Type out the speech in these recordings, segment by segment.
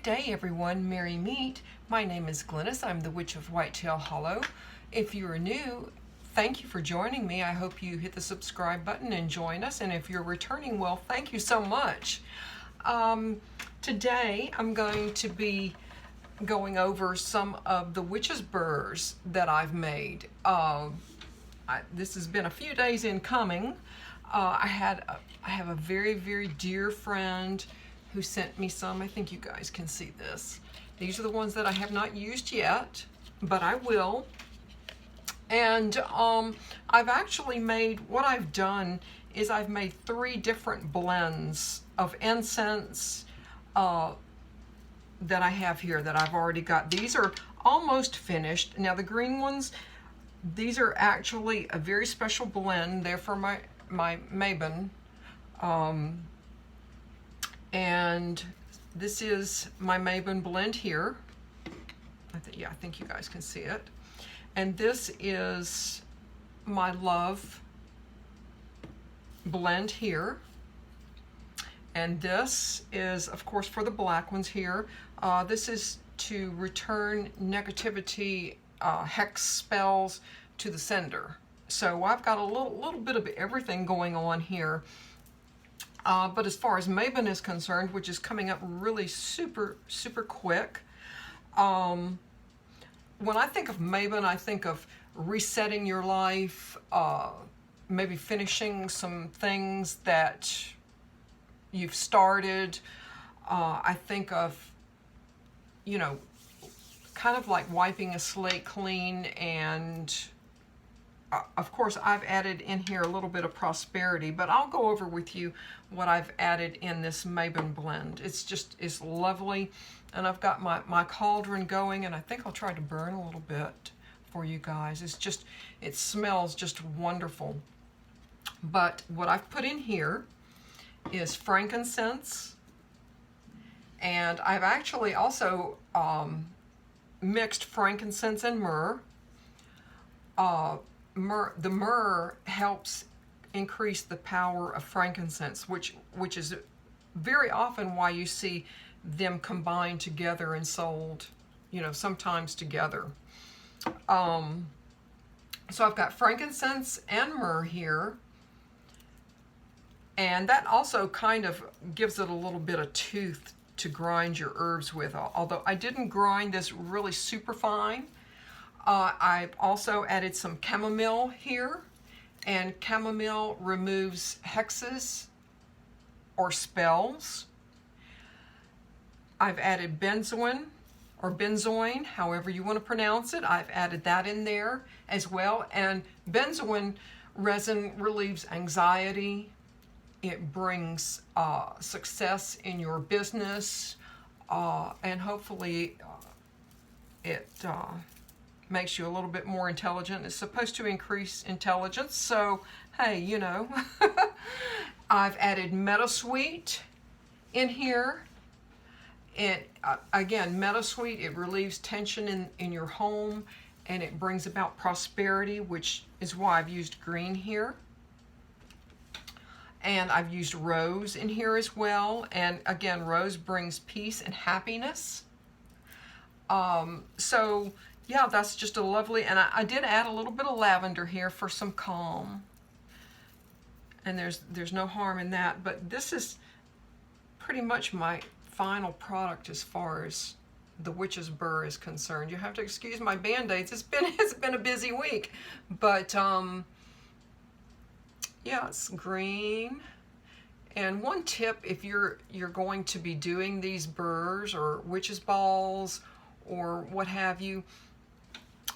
Good day, everyone. Merry meet. My name is Glennis. I'm the Witch of Whitetail Hollow. If you are new, thank you for joining me. I hope you hit the subscribe button and join us. And if you're returning, well, thank you so much. Today, I'm going to be going over some of the Witches Burrs that I've made. This has been a few days in coming. I have a very, very dear friend who sent me some. I think you guys can see this. These are the ones that I have not used yet, but I will. And I've actually made, what I've done is I've made 3 different blends of incense that I have here that I've already got. These are almost finished. Now the green ones, these are actually a very special blend. They're for my Mabon. And this is my Mabon blend here. I think you guys can see it. And this is my Love blend here. And this is, of course, for the black ones here. This is to return negativity, hex spells to the sender. So I've got a little bit of everything going on here. But as far as Mabon is concerned, which is coming up really super quick, when I think of Mabon, I think of resetting your life, maybe finishing some things that you've started. I think of, you know, kind of like wiping a slate clean. And of course, I've added in here a little bit of prosperity, but I'll go over with you what I've added in this Mabon blend. It's lovely. And I've got my cauldron going, and I think I'll try to burn a little bit for you guys. It smells just wonderful. But what I've put in here is frankincense. And I've actually also mixed frankincense and myrrh. The myrrh helps increase the power of frankincense, which is very often why you see them combined together and sold, you know, sometimes together. So I've got frankincense and myrrh here, and that also kind of gives it a little bit of tooth to grind your herbs with, although I didn't grind this really super fine. I've also added some chamomile here, and chamomile removes hexes or spells. I've added benzoin, or benzoin, however you want to pronounce it. I've added that in there as well. And benzoin resin relieves anxiety. It brings success in your business, and hopefully it makes you a little bit more intelligent. It's supposed to increase intelligence, so hey, you know. I've added Meadow-sweet in here. And again, Meadow-sweet, it relieves tension in your home, and it brings about prosperity, which is why I've used green here. And I've used rose in here as well. And again, rose brings peace and happiness. So yeah, that's just a lovely, and I did add a little bit of lavender here for some calm. And there's no harm in that, but this is pretty much my final product as far as the Witches Burr is concerned. You have to excuse my band-aids. It's been a busy week, but yeah, it's green. And one tip, if you're going to be doing these burrs or witches balls or what have you,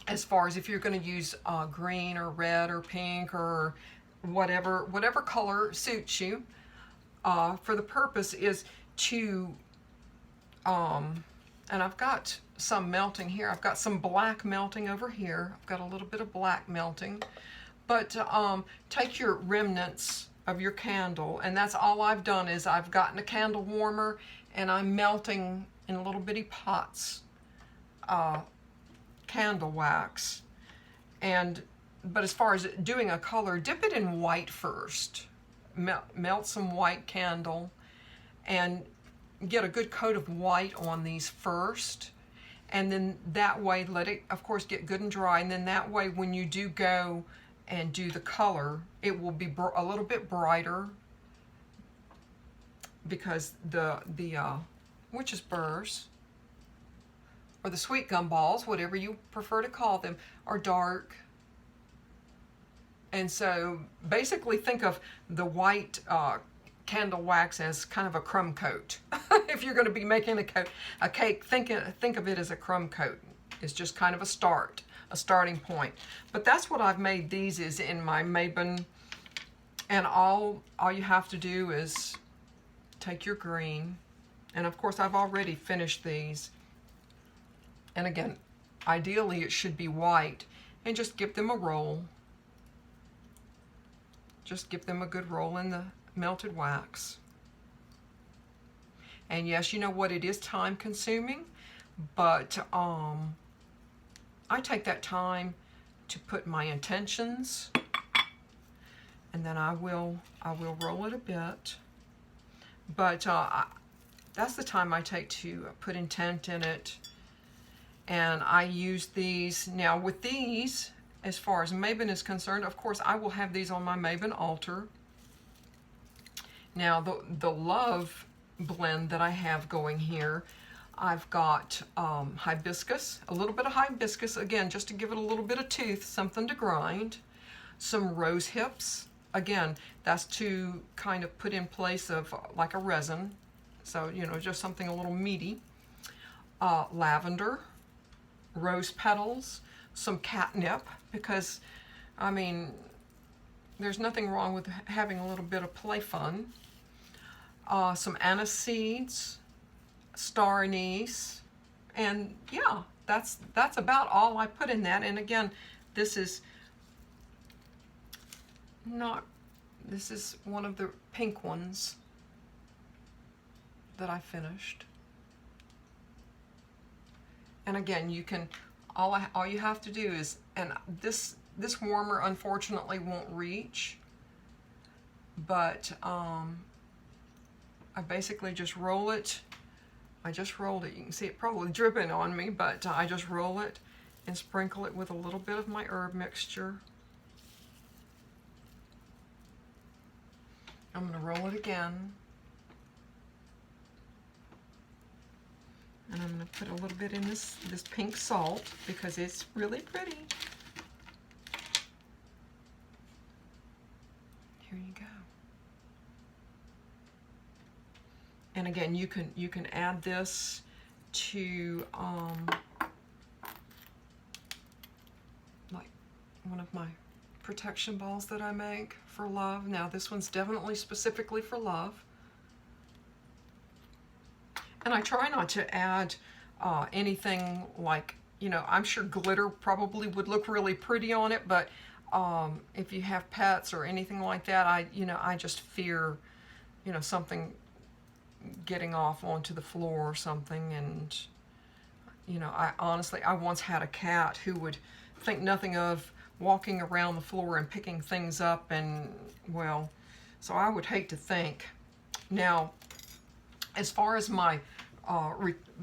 as far as if you're going to use green or red or pink or whatever color suits you, for the purpose is to and I've got some melting here. I've got some black melting over here. I've got a little bit of black melting. But take your remnants of your candle, and that's all I've done is I've gotten a candle warmer and I'm melting in little bitty pots candle wax. But as far as doing a color, dip it in white first. Melt some white candle and get a good coat of white on these first, and then that way let it, of course, get good and dry, and then that way when you do go and do the color, it will be a little bit brighter, because the Witches Burrs, or the sweet gumballs, whatever you prefer to call them, are dark. And so basically think of the white candle wax as kind of a crumb coat. If you're going to be making a cake, think of it as a crumb coat. It's just kind of a starting point. But that's what I've made these is in my Mabon, and all you have to do is take your green, and of course I've already finished these, and again, ideally it should be white, and just give them a roll. Just give them a good roll in the melted wax. And yes, you know what, it is time consuming, but I take that time to put my intentions, and then I will roll it a bit. But that's the time I take to put intent in it. And I use these. Now with these, as far as Mabon is concerned, of course I will have these on my Mabon altar. Now the love blend that I have going here, I've got hibiscus, a little bit of hibiscus, again, just to give it a little bit of tooth, something to grind. Some rose hips, again, that's to kind of put in place of like a resin. So, you know, just something a little meaty. Lavender, rose petals, some catnip, because, I mean, there's nothing wrong with having a little bit of play fun. Some anise seeds, star anise, and yeah, that's about all I put in that. And again, this is one of the pink ones that I finished. And again, you can, all you have to do is, and this warmer unfortunately won't reach, but I basically just roll it. I just rolled it. You can see it probably dripping on me, but I just roll it and sprinkle it with a little bit of my herb mixture. I'm going to roll it again. And I'm going to put a little bit in this pink salt because it's really pretty. Here you go. And again, you can add this to like one of my protection balls that I make for love. Now this one's definitely specifically for love. And I try not to add anything like, you know, I'm sure glitter probably would look really pretty on it, but if you have pets or anything like that, I just fear, you know, something getting off onto the floor or something. And, you know, I once had a cat who would think nothing of walking around the floor and picking things up, and, well, so I would hate to think. Now, as far as my,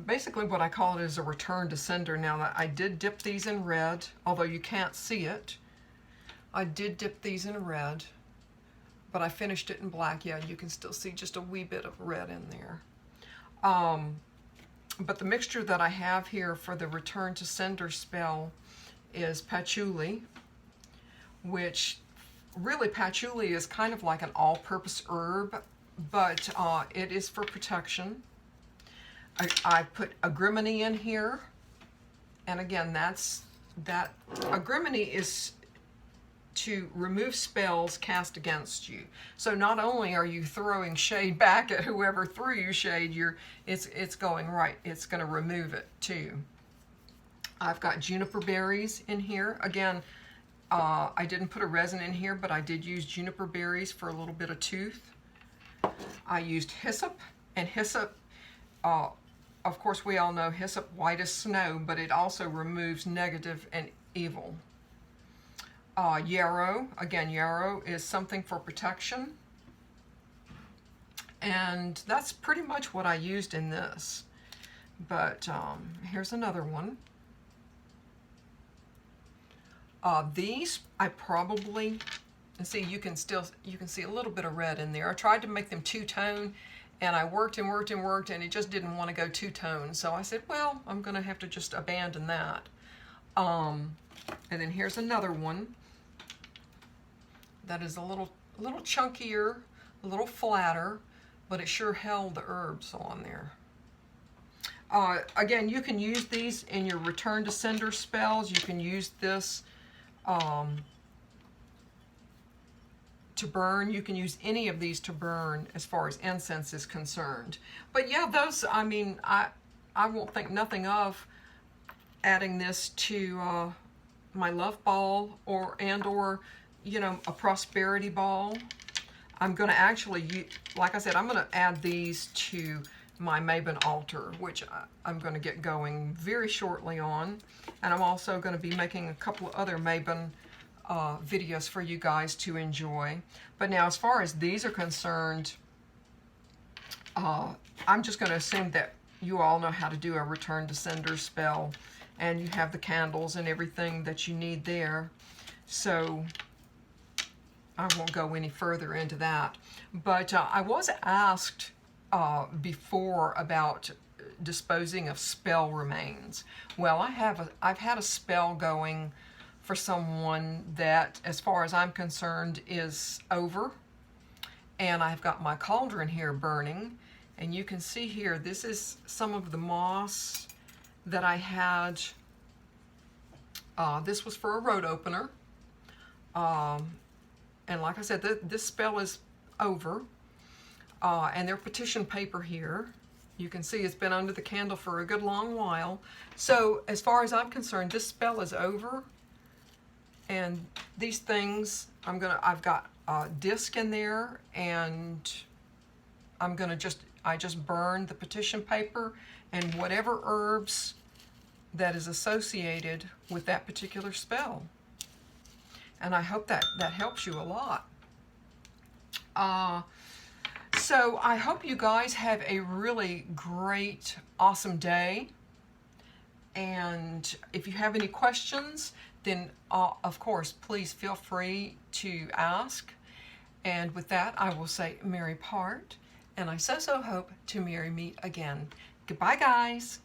basically what I call it is a return to sender. Now, I did dip these in red, although you can't see it. I did dip these in red, but I finished it in black. Yeah, you can still see just a wee bit of red in there. But the mixture that I have here for the return to sender spell is patchouli, which really patchouli is kind of like an all-purpose herb, but it is for protection. I put agrimony in here, and again, that agrimony is to remove spells cast against you. So not only are you throwing shade back at whoever threw you shade, it's going right. It's going to remove it too. I've got juniper berries in here. Again, I didn't put a resin in here, but I did use juniper berries for a little bit of tooth. I used hyssop, and hyssop, of course we all know hyssop white as snow, but it also removes negative and evil. Yarrow, again, yarrow is something for protection. And that's pretty much what I used in this. But here's another one. These I probably, and see, you can see a little bit of red in there. I tried to make them two-tone, and I worked and worked and worked, and it just didn't want to go two-tone. So I said, well, I'm going to have to just abandon that. And then here's another one that is a little chunkier, a little flatter, but it sure held the herbs on there. Again, you can use these in your return to sender spells. You can use this to burn. You can use any of these to burn as far as incense is concerned. But yeah, those, I mean, I won't think nothing of adding this to my love ball or you know, a prosperity ball. I'm going to actually, like I said, I'm going to add these to my Mabon altar, which I'm going to get going very shortly on. And I'm also going to be making a couple of other Mabon videos for you guys to enjoy. But now, as far as these are concerned, I'm just going to assume that you all know how to do a return to sender spell, and you have the candles and everything that you need there. So I won't go any further into that. But I was asked before about disposing of spell remains. Well, I've had a spell going for someone that, as far as I'm concerned, is over. And I've got my cauldron here burning. And you can see here, this is some of the moss that I had. This was for a road opener. And like I said, this spell is over. And their petition paper here, you can see it's been under the candle for a good long while. So as far as I'm concerned, this spell is over. And these things, I've got a disc in there, and I just burned the petition paper and whatever herbs that is associated with that particular spell. And I hope that helps you a lot. So I hope you guys have a really great, awesome day. And if you have any questions, then of course, please feel free to ask. And with that, I will say, merry part, and I so hope to merry meet again. Goodbye, guys.